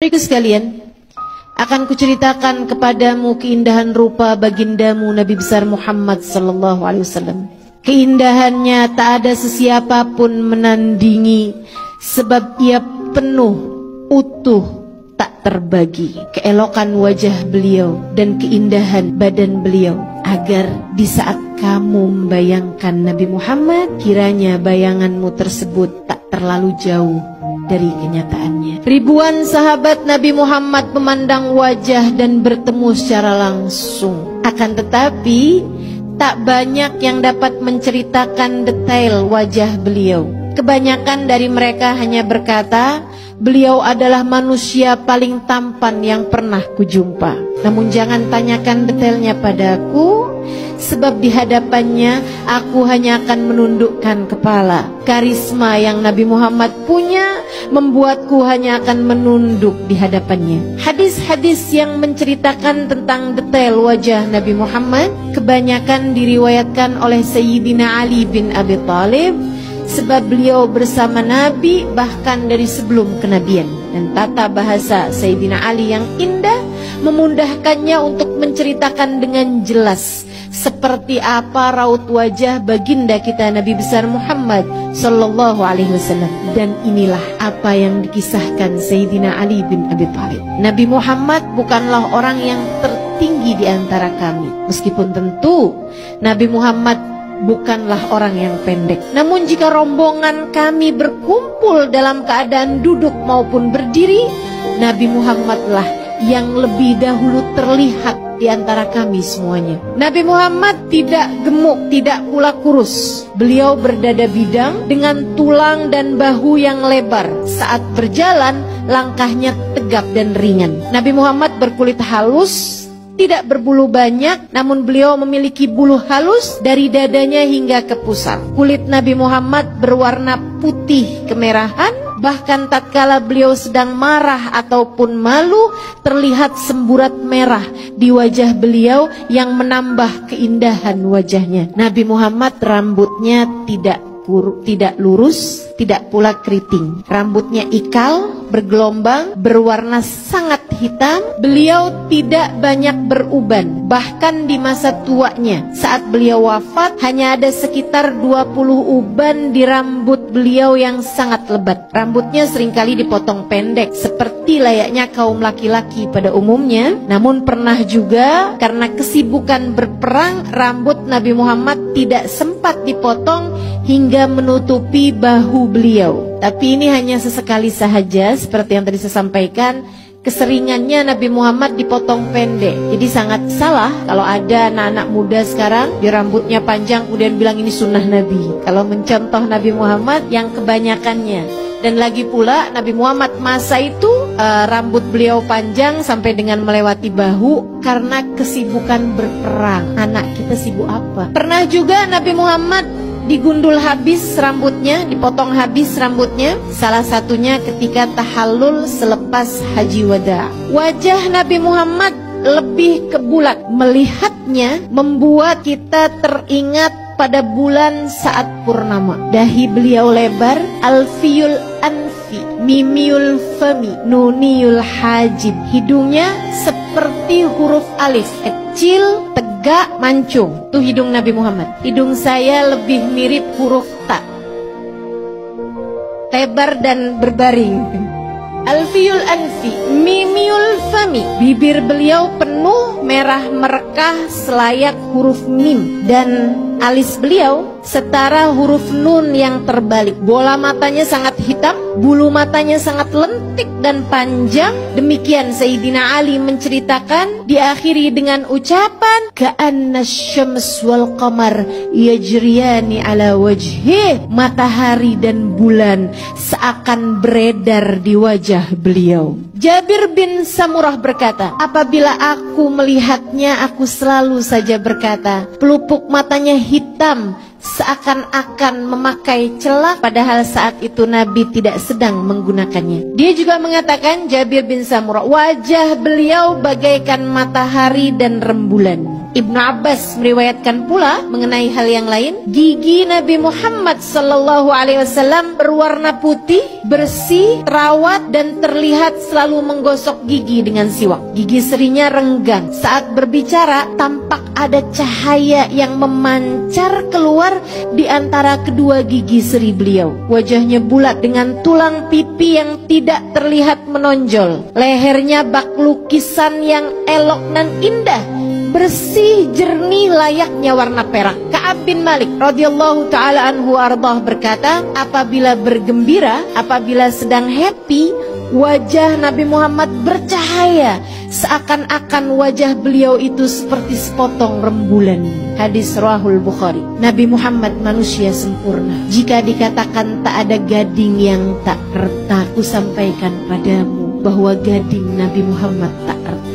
Baiklah sekalian, akan kuceritakan kepadamu keindahan rupa bagindamu Nabi besar Muhammad sallallahu alaihi wasallam. Keindahannya tak ada sesiapapun menandingi, sebab ia penuh, utuh, tak terbagi. Keelokan wajah beliau dan keindahan badan beliau, agar di saat kamu membayangkan Nabi Muhammad, kiranya bayanganmu tersebut tak terlalu jauh dari kenyataannya. Ribuan sahabat Nabi Muhammad memandang wajah dan bertemu secara langsung. Akan tetapi tak banyak yang dapat menceritakan detail wajah beliau. Kebanyakan dari mereka hanya berkata, beliau adalah manusia paling tampan yang pernah kujumpa. Namun jangan tanyakan detailnya padaku, sebab di hadapannya aku hanya akan menundukkan kepala. Karisma yang Nabi Muhammad punya membuatku hanya akan menunduk di hadapannya. Hadis-hadis yang menceritakan tentang detail wajah Nabi Muhammad kebanyakan diriwayatkan oleh Sayyidina Ali bin Abi Thalib, sebab beliau bersama Nabi bahkan dari sebelum kenabian. Dan tata bahasa Sayyidina Ali yang indah memudahkannya untuk menceritakan dengan jelas seperti apa raut wajah baginda kita Nabi besar Muhammad sallallahu alaihi wasallam. Dan inilah apa yang dikisahkan Sayyidina Ali bin Abi Thalib. Nabi Muhammad bukanlah orang yang tertinggi di antara kami, meskipun tentu Nabi Muhammad bukanlah orang yang pendek. Namun jika rombongan kami berkumpul dalam keadaan duduk maupun berdiri, Nabi Muhammadlah yang lebih dahulu terlihat di antara kami semuanya. Nabi Muhammad tidak gemuk, tidak pula kurus. Beliau berdada bidang dengan tulang dan bahu yang lebar. Saat berjalan, langkahnya tegap dan ringan. Nabi Muhammad berkulit halus, tidak berbulu banyak, namun beliau memiliki bulu halus dari dadanya hingga ke pusar. Kulit Nabi Muhammad berwarna putih kemerahan, bahkan tatkala beliau sedang marah ataupun malu, terlihat semburat merah di wajah beliau yang menambah keindahan wajahnya. Nabi Muhammad rambutnya tidak lurus, tidak pula keriting. Rambutnya ikal, bergelombang, berwarna sangat hitam. Beliau tidak banyak beruban, bahkan di masa tuanya. Saat beliau wafat, hanya ada sekitar 20 uban di rambut beliau yang sangat lebat. Rambutnya seringkali dipotong pendek, seperti layaknya kaum laki-laki pada umumnya. Namun pernah juga karena kesibukan berperang, rambut Nabi Muhammad tidak sempat dipotong hingga menutupi bahu beliau. Tapi ini hanya sesekali sahaja, seperti yang tadi saya sampaikan. Keseringannya Nabi Muhammad dipotong pendek. Jadi sangat salah kalau ada anak-anak muda sekarang di rambutnya panjang kemudian bilang ini sunnah Nabi. Kalau mencontoh Nabi Muhammad yang kebanyakannya. Dan lagi pula Nabi Muhammad masa itu rambut beliau panjang sampai dengan melewati bahu karena kesibukan berperang. Anak kita sibuk apa? Pernah juga Nabi Muhammad digundul habis rambutnya, dipotong habis rambutnya. Salah satunya ketika tahallul selepas haji wada. Wajah Nabi Muhammad lebih ke bulat. Melihatnya membuat kita teringat pada bulan saat purnama. Dahi beliau lebar, alfiyul anfi, mimiul fami, nuniul hajib. Hidungnya seperti huruf alif, kecil, tegak, mancung. Itu hidung Nabi Muhammad. Hidung saya lebih mirip huruf ta, lebar dan berbaring. Alfiyul anfi, mimiul fami. Bibir beliau penuh, merah merekah selayak huruf mim. Dan alis beliau setara huruf nun yang terbalik. Bola matanya sangat hitam, bulu matanya sangat lentik dan panjang. Demikian Sayyidina Ali menceritakan, diakhiri dengan ucapan ka'anna syams wal qamar yajriyani ala wajhih. Matahari dan bulan seakan beredar di wajah beliau. Jabir bin Samurah berkata, apabila aku melihatnya, aku selalu saja berkata, pelupuk matanya hitam seakan-akan memakai celak, padahal saat itu Nabi tidak sedang menggunakannya. Dia juga mengatakan, Jabir bin Samurah, wajah beliau bagaikan matahari dan rembulan. Ibnu Abbas meriwayatkan pula mengenai hal yang lain, gigi Nabi Muhammad sallallahu alaihi wasallam berwarna putih, bersih, terawat dan terlihat selalu menggosok gigi dengan siwak. Gigi serinya renggang. Saat berbicara tampak ada cahaya yang memancar keluar di antara kedua gigi seri beliau. Wajahnya bulat dengan tulang pipi yang tidak terlihat menonjol. Lehernya bak lukisan yang elok dan indah, bersih, jernih, layaknya warna perak. Ka'ab bin Malik radhiyallahu taala anhu ardah berkata, apabila bergembira, apabila sedang happy, wajah Nabi Muhammad bercahaya, seakan-akan wajah beliau itu seperti sepotong rembulan. Hadis Rawahul Bukhari. Nabi Muhammad manusia sempurna. Jika dikatakan tak ada gading yang tak reta, aku sampaikan padamu bahwa gading Nabi Muhammad tak reta.